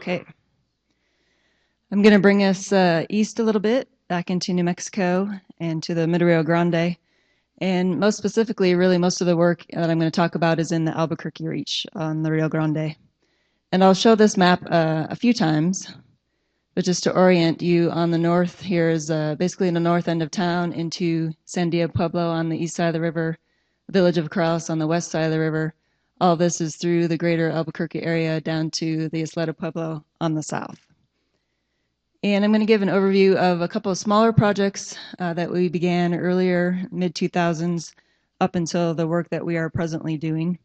Okay. I'm going to bring us east a little bit, back into New Mexico and to the Middle Rio Grande. And most specifically, really most of the work that I'm going to talk about is in the Albuquerque Reach on the Rio Grande. And I'll show this map a few times, but just to orient you, on the north here is basically in the north end of town into San Diego Pueblo on the east side of the river, village of Crouse on the west side of the river. All this is through the greater Albuquerque area down to the Isleta Pueblo on the south. And I'm going to give an overview of a couple of smaller projects that we began earlier, mid-2000s, up until the work that we are presently doing.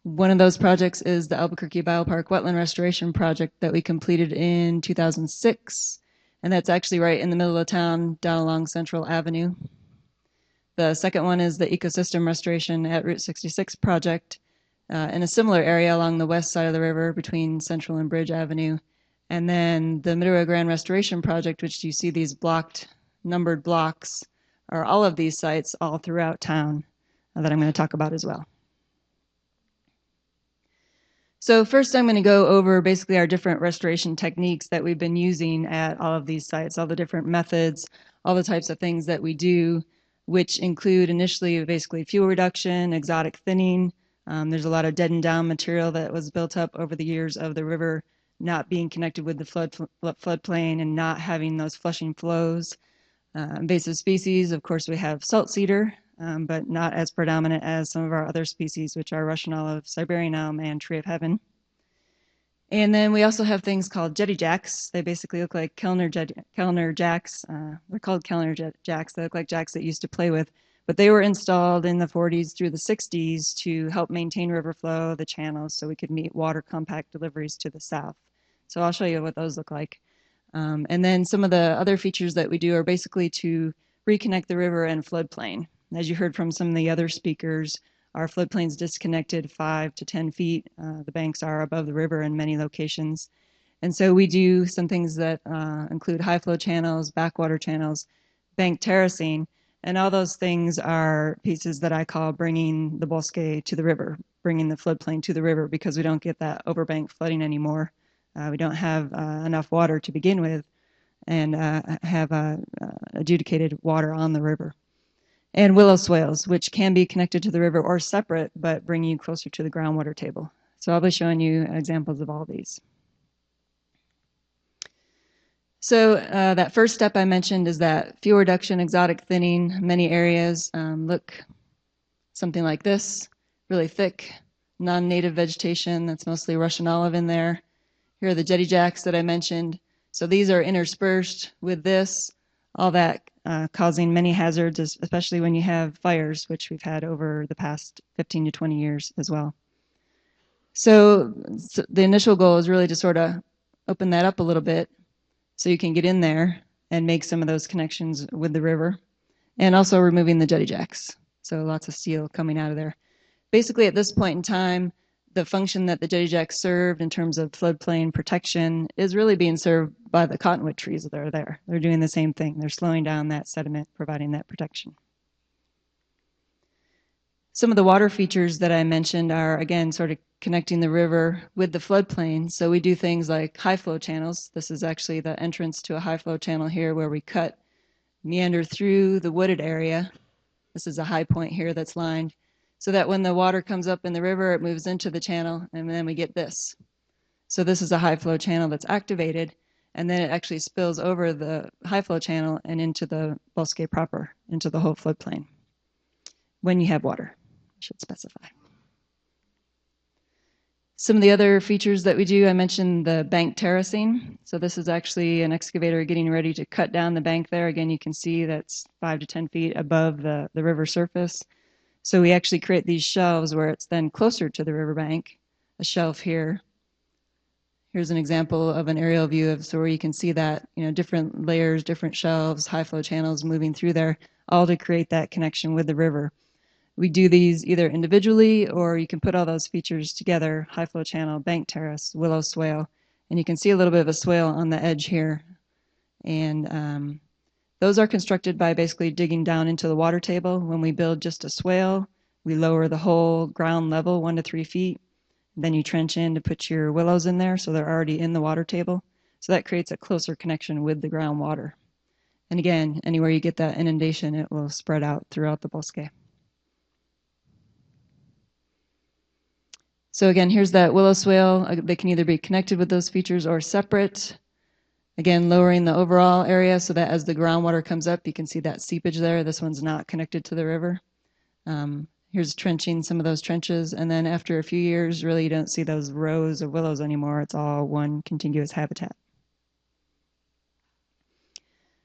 One of those projects is the Albuquerque Biopark Wetland Restoration Project that we completed in 2006. And that's actually right in the middle of town, down along Central Avenue. The second one is the Ecosystem Restoration at Route 66 project in a similar area along the west side of the river between Central and Bridge Avenue. And then the Middle Rio Grande Restoration Project, which you see these blocked, numbered blocks, are all of these sites all throughout town that I'm going to talk about as well. So first I'm going to go over basically our different restoration techniques that we've been using at all of these sites, all the different methods, all the types of things that we do, which include initially basically fuel reduction, exotic thinning. There's a lot of deadened down material that was built up over the years of the river not being connected with the floodplain and not having those flushing flows. Invasive species, of course, we have salt cedar, but not as predominant as some of our other species, which are Russian olive, Siberian elm, and tree of heaven. And then we also have things called jetty jacks. They basically look like Kellner jacks. They're called Kellner jacks. They look like jacks that you used to play with. But they were installed in the 40s through the 60s to help maintain river flow, the channels, so we could meet water compact deliveries to the south. So I'll show you what those look like. And then some of the other features that we do are basically to reconnect the river and floodplain. As you heard from some of the other speakers, our floodplain's disconnected 5 to 10 feet. The banks are above the river in many locations. And so we do some things that include high flow channels, backwater channels, bank terracing, and all those things are pieces that I call bringing the bosque to the river, bringing the floodplain to the river, because we don't get that overbank flooding anymore. We don't have enough water to begin with and have adjudicated water on the river. And willow swales, which can be connected to the river or separate, but bring you closer to the groundwater table. So I'll be showing you examples of all these. So that first step I mentioned is that fuel reduction, exotic thinning. Many areas look something like this, really thick, non-native vegetation that's mostly Russian olive in there. Here are the jetty jacks that I mentioned. So these are interspersed with this, all that causing many hazards, especially when you have fires, which we've had over the past 15 to 20 years as well. So the initial goal is really to sort of open that up a little bit so you can get in there and make some of those connections with the river, and also removing the jetty jacks. So lots of steel coming out of there. Basically at this point in time, the function that the jetty jacks served in terms of floodplain protection is really being served by the cottonwood trees that are there. They're doing the same thing. They're slowing down that sediment, providing that protection. Some of the water features that I mentioned are, again, sort of connecting the river with the floodplain. So we do things like high flow channels. This is actually the entrance to a high flow channel here where we meander through the wooded area. This is a high point here that's lined, so that when the water comes up in the river, it moves into the channel, and then we get this. So this is a high flow channel that's activated, and then it actually spills over the high flow channel and into the bosque proper, into the whole floodplain. When you have water, I should specify. Some of the other features that we do, I mentioned the bank terracing. So this is actually an excavator getting ready to cut down the bank there. Again, you can see that's 5 to 10 feet above the river surface. So we actually create these shelves where it's then closer to the riverbank, a shelf here. Here's an example of an aerial view of so where you can see that, different layers, different shelves, high flow channels moving through there, all to create that connection with the river. We do these either individually, or you can put all those features together: high flow channel, bank terrace, willow swale, and you can see a little bit of a swale on the edge here. And those are constructed by basically digging down into the water table. When we build just a swale, we lower the whole ground level 1 to 3 feet. Then you trench in to put your willows in there, so they're already in the water table. So that creates a closer connection with the groundwater. And again, anywhere you get that inundation, it will spread out throughout the bosque. So again, here's that willow swale. They can either be connected with those features or separate. Again, lowering the overall area so that as the groundwater comes up, you can see that seepage there. This one's not connected to the river. Here's trenching some of those trenches. And then after a few years, really you don't see those rows of willows anymore. It's all one contiguous habitat.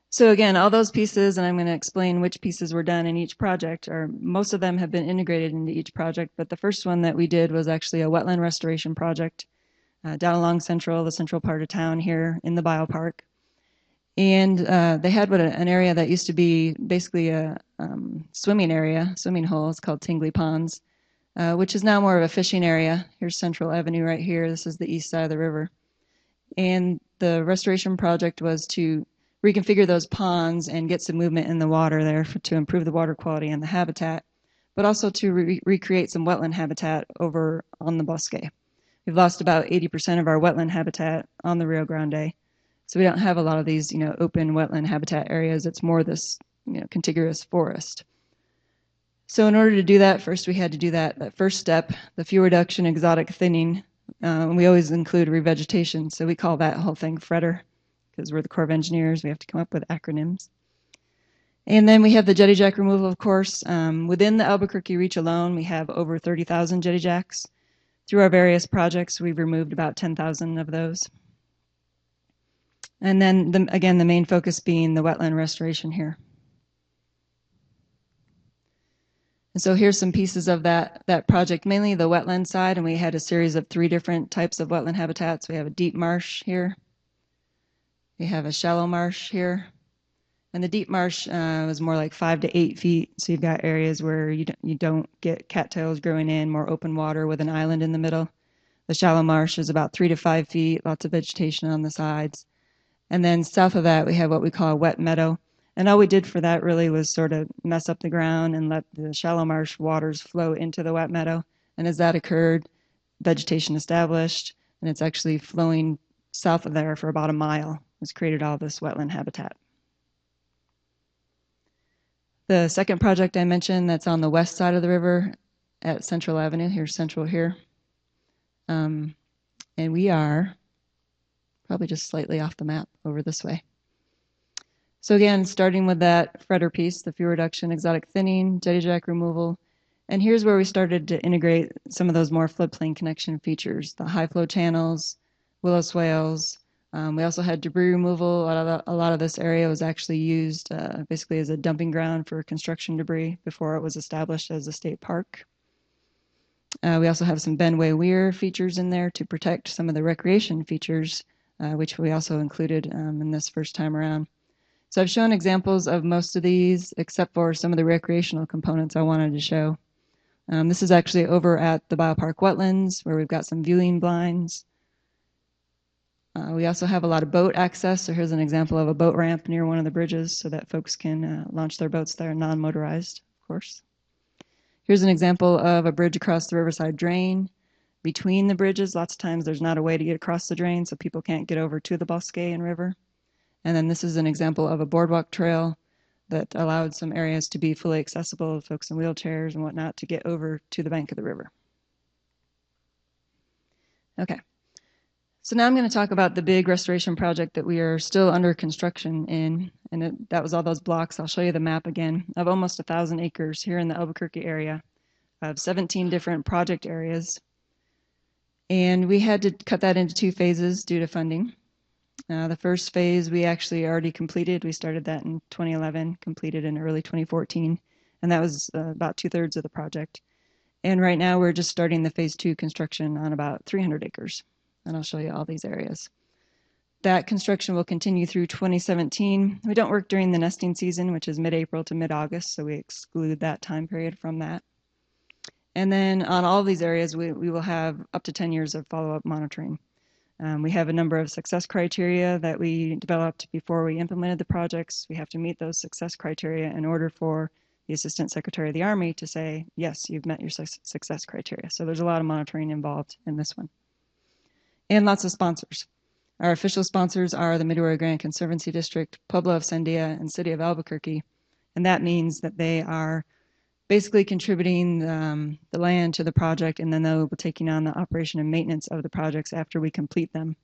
So again, all those pieces, and I'm going to explain which pieces were done in each project, or most of them have been integrated into each project, but the first one that we did was actually a wetland restoration project down along the central part of town here in the biopark. And they had an area that used to be basically a swimming hole. It's called Tingley Ponds, which is now more of a fishing area. Here's Central Avenue right here. This is the east side of the river. And the restoration project was to reconfigure those ponds and get some movement in the water there to improve the water quality and the habitat, but also to recreate some wetland habitat over on the bosque. We've lost about 80% of our wetland habitat on the Rio Grande. So we don't have a lot of these, open wetland habitat areas. It's more this, contiguous forest. So in order to do that, first we had to do that first step, the fuel reduction, exotic thinning. We always include revegetation. So we call that whole thing FREDER, because we're the Corps of Engineers. We have to come up with acronyms. And then we have the jetty jack removal, of course. Within the Albuquerque reach alone, we have over 30,000 jetty jacks. Through our various projects, we've removed about 10,000 of those. And then, again, the main focus being the wetland restoration here. And so here's some pieces of that project, mainly the wetland side, and we had a series of 3 different types of wetland habitats. We have a deep marsh here. We have a shallow marsh here. And the deep marsh was more like 5 to 8 feet. So you've got areas where you don't get cattails growing in, more open water with an island in the middle. The shallow marsh is about 3 to 5 feet, lots of vegetation on the sides. And then south of that, we have what we call a wet meadow. And all we did for that really was sort of mess up the ground and let the shallow marsh waters flow into the wet meadow. And as that occurred, vegetation established, and it's actually flowing south of there for about a mile. It's created all this wetland habitat. The second project I mentioned, that's on the west side of the river at Central Avenue. Here's Central here. And we are probably just slightly off the map over this way. So again, starting with that FREDER piece, the fuel reduction, exotic thinning, jetty jack removal. And here's where we started to integrate some of those more floodplain connection features, the high flow channels, willow swales. We also had debris removal. A lot of this area was actually used basically as a dumping ground for construction debris before it was established as a state park. We also have some Benway Weir features in there to protect some of the recreation features, which we also included in this first time around. So I've shown examples of most of these, except for some of the recreational components I wanted to show. This is actually over at the Biopark Wetlands, where we've got some viewing blinds. We also have a lot of boat access. So here's an example of a boat ramp near one of the bridges so that folks can launch their boats there, non-motorized, of course. Here's an example of a bridge across the Riverside Drain. Between the bridges, lots of times there's not a way to get across the drain, so people can't get over to the bosque and river. And then this is an example of a boardwalk trail that allowed some areas to be fully accessible, folks in wheelchairs and whatnot, to get over to the bank of the river. Okay. So now I'm going to talk about the big restoration project that we are still under construction in. And that was all those blocks. I'll show you the map again of almost 1,000 acres here in the Albuquerque area of 17 different project areas. And we had to cut that into 2 phases due to funding. The first phase we actually already completed. We started that in 2011, completed in early 2014. And that was about 2/3 of the project. And right now we're just starting the phase 2 construction on about 300 acres. And I'll show you all these areas. That construction will continue through 2017. We don't work during the nesting season, which is mid-April to mid-August, so we exclude that time period from that. And then on all of these areas, we will have up to 10 years of follow-up monitoring. We have a number of success criteria that we developed before we implemented the projects. We have to meet those success criteria in order for the Assistant Secretary of the Army to say, yes, you've met your success criteria. So there's a lot of monitoring involved in this one. And lots of sponsors. Our official sponsors are the Middle Rio Grande Conservancy District, Pueblo of Sandia, and City of Albuquerque. And that means that they are basically contributing the land to the project, and then they'll be taking on the operation and maintenance of the projects after we complete them.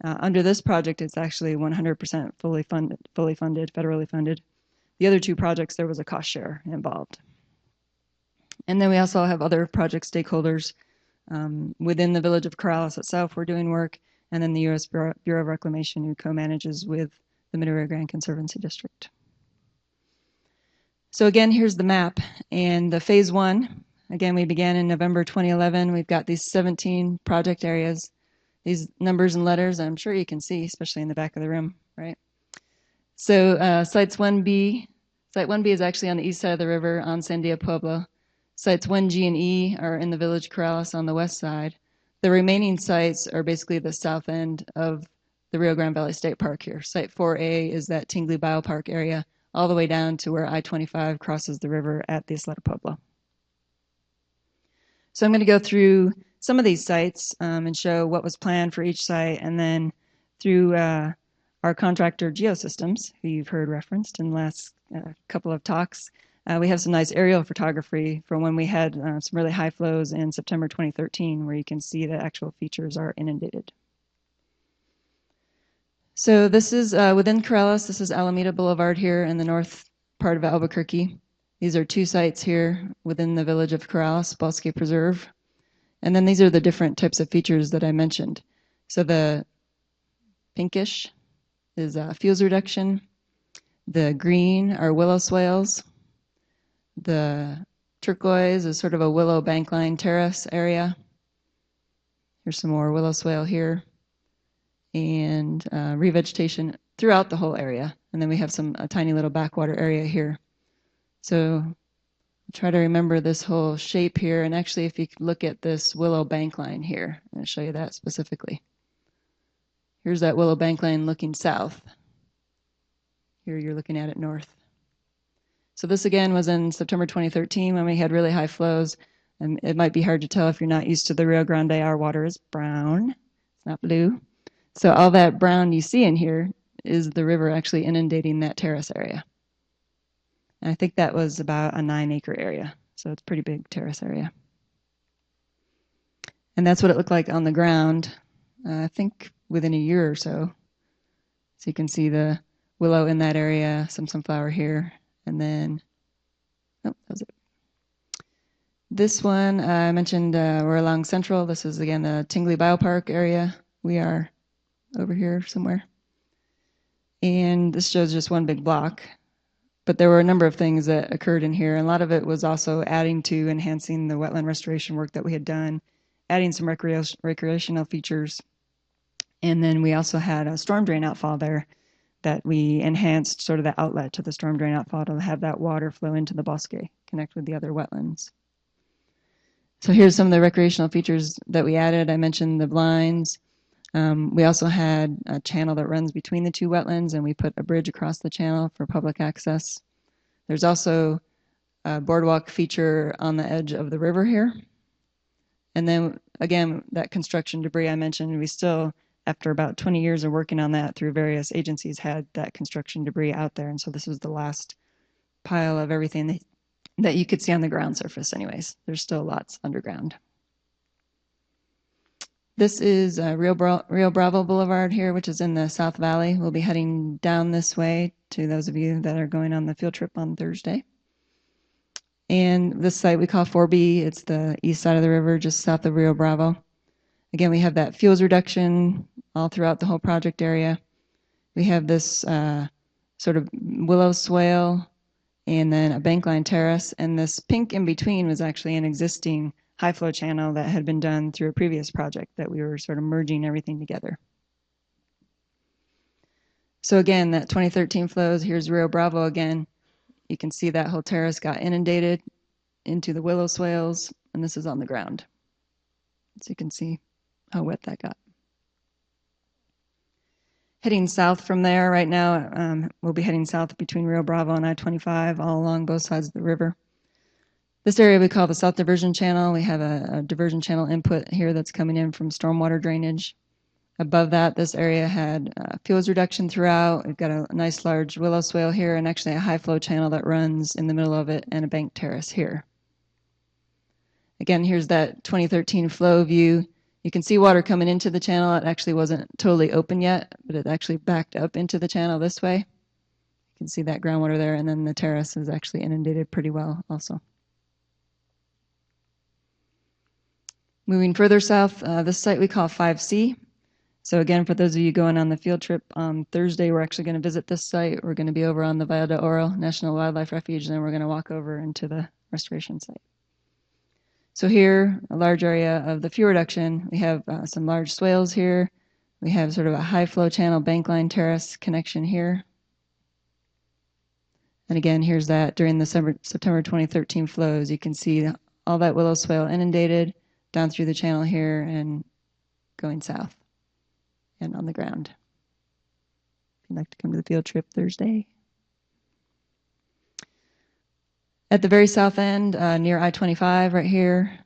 Under this project, it's actually 100% fully funded, federally funded. The other two projects, there was a cost share involved. And then we also have other project stakeholders within the village of Corrales itself. We're doing work, and then the U.S. Bureau of Reclamation, who co-manages with the Middle Rio Grande Conservancy District. So again, here's the map, and the phase one, again, we began in November 2011. We've got these 17 project areas, these numbers and letters I'm sure you can see, especially in the back of the room, right? So Site 1B is actually on the east side of the river on Sandia Pueblo. Sites 1G and E are in the village Corrales on the west side. The remaining sites are basically the south end of the Rio Grande Valley State Park here. Site 4A is that Tingley Biopark area, all the way down to where I-25 crosses the river at the Isleta Pueblo. So I'm going to go through some of these sites and show what was planned for each site, and then through our contractor Geosystems, who you've heard referenced in the last couple of talks. We have some nice aerial photography from when we had some really high flows in September 2013, where you can see the actual features are inundated. So this is within Corrales. This is Alameda Boulevard here in the north part of Albuquerque. These are two sites here within the village of Corrales, Bosque Preserve. And then these are the different types of features that I mentioned. So the pinkish is fuels reduction. The green are willow swales. The turquoise is sort of a willow bankline terrace area. Here's some more willow swale here. And revegetation throughout the whole area. And then we have a tiny little backwater area here. So try to remember this whole shape here. And actually, if you look at this willow bankline here, I'll show you that specifically. Here's that willow bankline looking south. Here you're looking at it north. So this again was in September 2013 when we had really high flows. And it might be hard to tell if you're not used to the Rio Grande. Our water is brown, it's not blue. So all that brown you see in here is the river actually inundating that terrace area. And I think that was about a 9-acre area. So it's a pretty big terrace area. And that's what it looked like on the ground, I think within a year or so. So you can see the willow in that area, some sunflower here, and then, oh, that was it. This one, I mentioned we're along Central. This is, again, the Tingley Biopark area. We are over here somewhere. And this shows just one big block. But there were a number of things that occurred in here. And a lot of it was also adding to enhancing the wetland restoration work that we had done, adding some recreational features. And then we also had a storm drain outfall there that we enhanced sort of the outlet to the storm drain outfall to have that water flow into the bosque, connect with the other wetlands. So here's some of the recreational features that we added. I mentioned the blinds. We also had a channel that runs between the two wetlands, and we put a bridge across the channel for public access. There's also a boardwalk feature on the edge of the river here. And then, again, that construction debris I mentioned, we still, after about 20 years of working on that through various agencies, had that construction debris out there. And so this was the last pile of everything that you could see on the ground surface anyways. There's still lots underground. This is Rio Bravo Boulevard here, which is in the South Valley. We'll be heading down this way to those of you that are going on the field trip on Thursday. And this site we call 4B. It's the east side of the river, just south of Rio Bravo. Again, we have that fuels reduction all throughout the whole project area. We have this sort of willow swale and then a bankline terrace. And this pink in between was actually an existing high flow channel that had been done through a previous project that we were sort of merging everything together. So again, that 2013 flows, here's Rio Bravo again. You can see that whole terrace got inundated into the willow swales, and this is on the ground. So you can see how wet that got. Heading south from there right now, we'll be heading south between Rio Bravo and I-25 all along both sides of the river. This area we call the South Diversion Channel. We have a diversion channel input here that's coming in from stormwater drainage. Above that, this area had fuels reduction throughout. We've got a nice large willow swale here and actually a high flow channel that runs in the middle of it and a bank terrace here. Again, here's that 2013 flow view. You can see water coming into the channel. It actually wasn't totally open yet, but it actually backed up into the channel this way. You can see that groundwater there, and then the terrace is actually inundated pretty well also. Moving further south, this site we call 5C. So again, for those of you going on the field trip on Thursday, we're actually going to visit this site. We're going to be over on the Valle de Oro National Wildlife Refuge, and then we're going to walk over into the restoration site. So here, a large area of the fuel reduction. We have some large swales here. We have sort of a high flow channel bankline terrace connection here. And again, here's that during the September 2013 flows. You can see all that willow swale inundated down through the channel here and going south and on the ground. If you'd like to come to the field trip Thursday. At the very south end, near I-25 right here,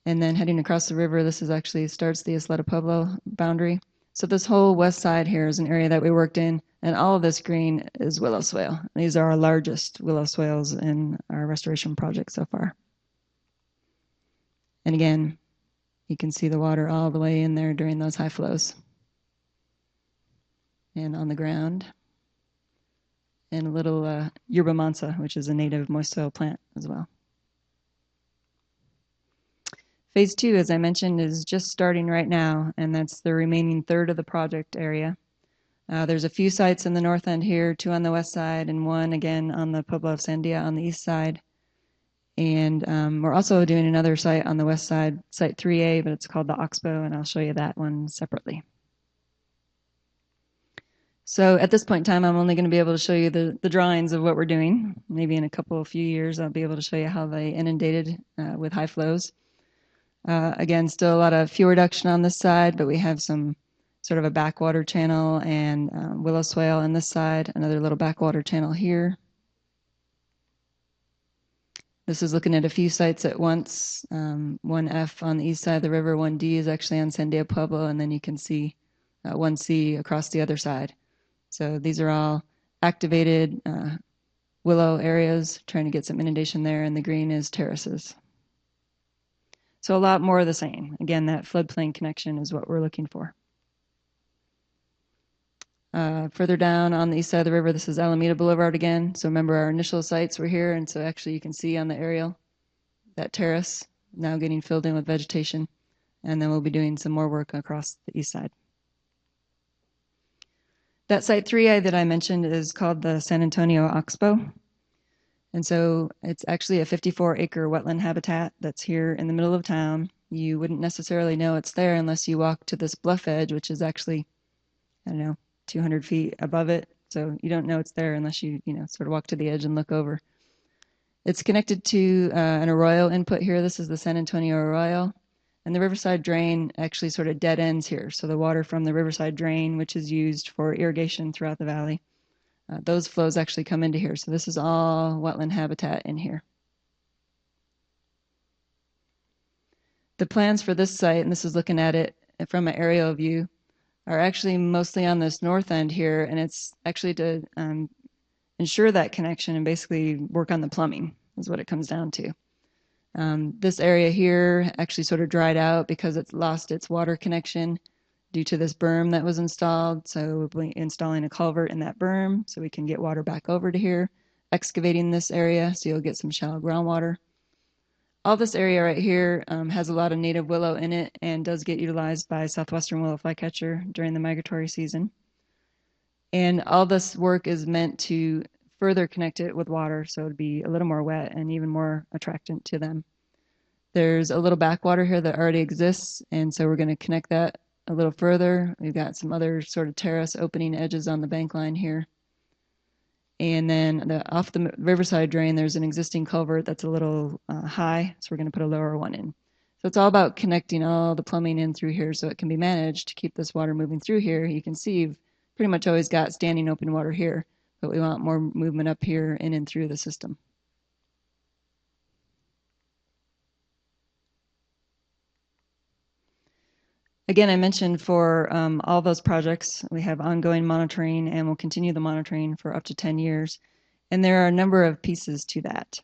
and then heading across the river, this is actually starts the Isleta Pueblo boundary. So this whole west side here is an area that we worked in, and all of this green is willow swale. These are our largest willow swales in our restoration project so far. And again, you can see the water all the way in there during those high flows. And on the ground. And a little yerba mansa, which is a native moist soil plant as well. Phase 2, as I mentioned, is just starting right now, and that's the remaining third of the project area. There's a few sites in the north end here, 2 on the west side, and 1 again on the Pueblo of Sandia on the east side. And we're also doing another site on the west side, Site 3A, but it's called the Oxbow, and I'll show you that one separately. So at this point in time, I'm only going to be able to show you the drawings of what we're doing. Maybe in a few years, I'll be able to show you how they inundated with high flows. Again, still a lot of fuel reduction on this side, but we have some sort of a backwater channel and willow swale on this side, another little backwater channel here. This is looking at a few sites at once. 1F on the east side of the river, 1D is actually on Sandia Pueblo, and then you can see 1C across the other side. So these are all activated willow areas, trying to get some inundation there, and the green is terraces. So a lot more of the same. Again, that floodplain connection is what we're looking for. Further down on the east side of the river, this is Alameda Boulevard again. So remember our initial sites were here, and so actually you can see on the aerial that terrace now getting filled in with vegetation, and then we'll be doing some more work across the east side. That Site 3A that I mentioned is called the San Antonio Oxbow. And so it's actually a 54-acre wetland habitat that's here in the middle of town. You wouldn't necessarily know it's there unless you walk to this bluff edge, which is actually, I don't know, 200 feet above it. So you don't know it's there unless you sort of walk to the edge and look over. It's connected to an arroyo input here. This is the San Antonio Arroyo. And the riverside drain actually sort of dead ends here. So the water from the riverside drain, which is used for irrigation throughout the valley, those flows actually come into here. So this is all wetland habitat in here. The plans for this site, and this is looking at it from an aerial view, are actually mostly on this north end here. And it's actually to ensure that connection and basically work on the plumbing is what it comes down to. This area here actually sort of dried out because it's lost its water connection due to this berm that was installed. So we'll be installing a culvert in that berm so we can get water back over to here, excavating this area so you'll get some shallow groundwater. All this area right here has a lot of native willow in it and does get utilized by southwestern willow flycatcher during the migratory season. And all this work is meant to further connect it with water so it'd be a little more wet and even more attractant to them. There's a little backwater here that already exists, and so we're going to connect that a little further. We've got some other sort of terrace opening edges on the bank line here. And then off the riverside drain, there's an existing culvert that's a little high, so we're going to put a lower one in. So it's all about connecting all the plumbing in through here so it can be managed to keep this water moving through here. You can see you've pretty much always got standing open water here, but we want more movement up here in and through the system. Again, I mentioned for all those projects, we have ongoing monitoring and we'll continue the monitoring for up to 10 years. And there are a number of pieces to that.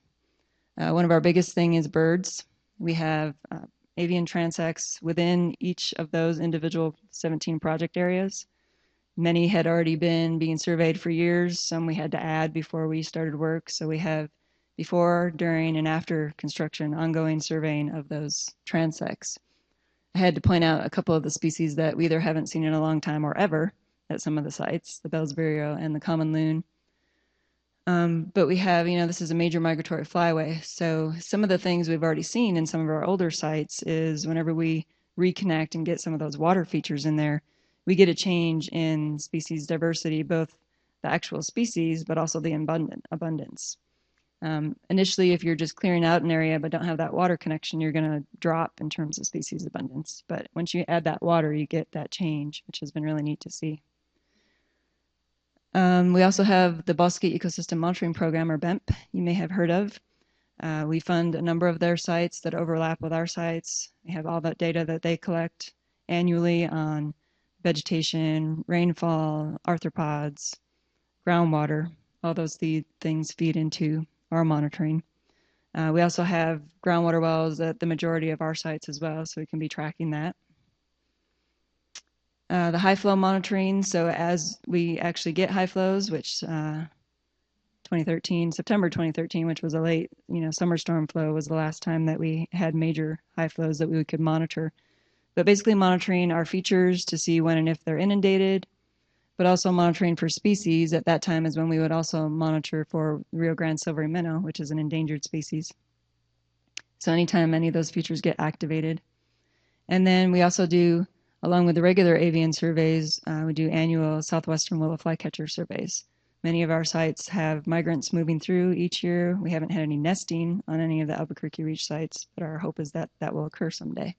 One of our biggest thing is birds. We have avian transects within each of those individual 17 project areas. Many had already been being surveyed for years. Some we had to add before we started work. So we have before, during, and after construction, ongoing surveying of those transects. I had to point out a couple of the species that we either haven't seen in a long time or ever at some of the sites, the Bell's vireo and the common loon. But we have, this is a major migratory flyway. So some of the things we've already seen in some of our older sites is whenever we reconnect and get some of those water features in there, we get a change in species diversity, both the actual species, but also the abundance. Initially, if you're just clearing out an area but don't have that water connection, you're going to drop in terms of species abundance. But once you add that water, you get that change, which has been really neat to see. We also have the Bosque Ecosystem Monitoring Program, or BEMP, you may have heard of. We fund a number of their sites that overlap with our sites. We have all that data that they collect annually on vegetation, rainfall, arthropods, groundwater. All those things feed into our monitoring. We also have groundwater wells at the majority of our sites as well, so we can be tracking that. The high flow monitoring, so as we actually get high flows, which September 2013, which was a late, summer storm flow, was the last time that we had major high flows that we could monitor. But basically monitoring our features to see when and if they're inundated, but also monitoring for species. At that time is when we would also monitor for Rio Grande silvery minnow, which is an endangered species. So anytime any of those features get activated. And then we also do, along with the regular avian surveys, we do annual southwestern willow flycatcher surveys. Many of our sites have migrants moving through each year. We haven't had any nesting on any of the Albuquerque Reach sites, but our hope is that that will occur someday.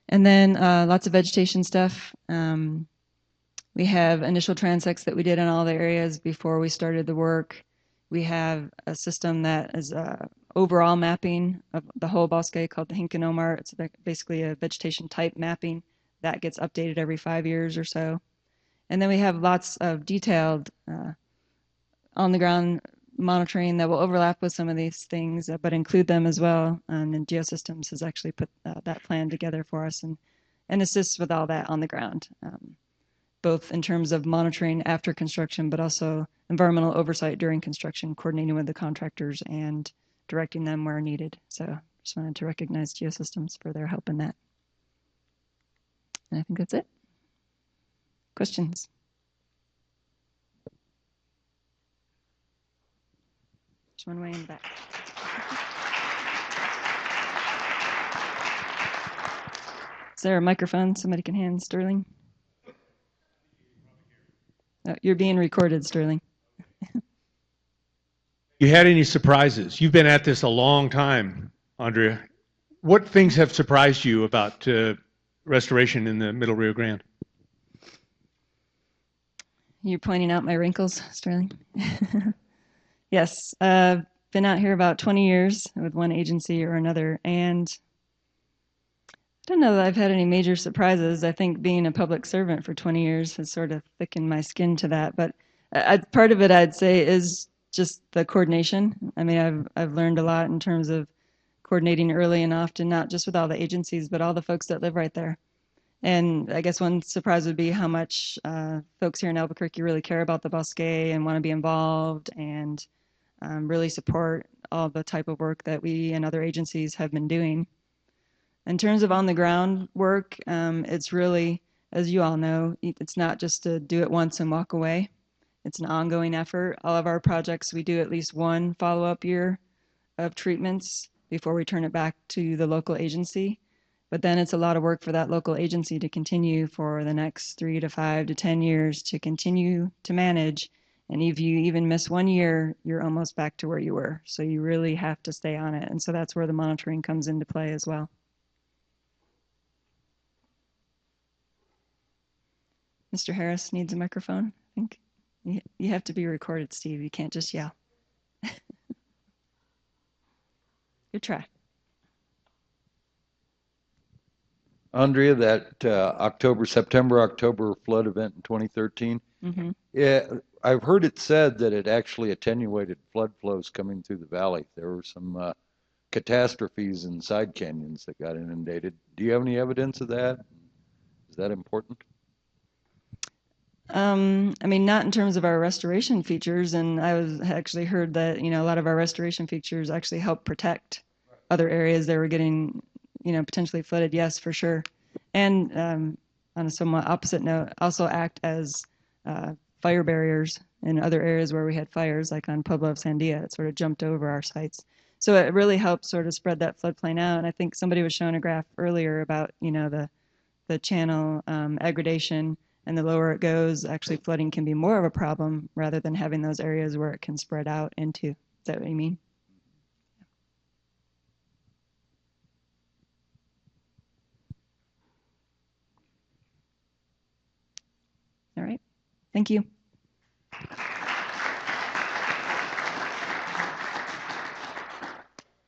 And then lots of vegetation stuff. We have initial transects that we did in all the areas before we started the work. We have a system that is overall mapping of the whole bosque called the Hinkenomar. It's basically a vegetation type mapping that gets updated every 5 years or so. And then we have lots of detailed on the ground monitoring that will overlap with some of these things, but include them as well. And Geosystems has actually put that plan together for us and assists with all that on the ground. Both in terms of monitoring after construction, but also environmental oversight during construction, coordinating with the contractors and directing them where needed. So just wanted to recognize Geosystems for their help in that. And I think that's it. Questions? Just one way in the back. Is there a microphone somebody can hand Sterling? You're being recorded, Sterling. You had any surprises? You've been at this a long time, Ondrea. What things have surprised you about restoration in the Middle Rio Grande? You're pointing out my wrinkles, Sterling. Yes, I've been out here about 20 years with one agency or another, and I don't know that I've had any major surprises. I think being a public servant for 20 years has sort of thickened my skin to that. But part of it, I'd say, is just the coordination. I mean, I've learned a lot in terms of coordinating early and often, not just with all the agencies, but all the folks that live right there. And I guess one surprise would be how much folks here in Albuquerque really care about the bosque and want to be involved and really support all the type of work that we and other agencies have been doing. In terms of on the ground work, it's really, as you all know, it's not just to do it once and walk away. It's an ongoing effort. All of our projects, we do at least one follow-up year of treatments before we turn it back to the local agency. But then it's a lot of work for that local agency to continue for the next 3 to 5 to 10 years to continue to manage. And if you even miss 1 year, you're almost back to where you were. So you really have to stay on it. And so that's where the monitoring comes into play as well. Mr. Harris needs a microphone, I think. You have to be recorded, Steve. You can't just yell. Good try. Ondrea, that September, October flood event in 2013, Mm-hmm. yeah, I've heard it said that it actually attenuated flood flows coming through the valley. There were some catastrophes in side canyons that got inundated. Do you have any evidence of that? Is that important? I mean, not in terms of our restoration features, and actually heard that, a lot of our restoration features actually help protect other areas that were getting, potentially flooded. Yes, for sure. And on a somewhat opposite note, also act as fire barriers in other areas where we had fires, like on Pueblo of Sandia. It sort of jumped over our sites. So it really helped sort of spread that floodplain out. And I think somebody was showing a graph earlier about, the channel aggradation, and the lower it goes, actually flooding can be more of a problem rather than having those areas where it can spread out into. Is that what you mean? All right. Thank you.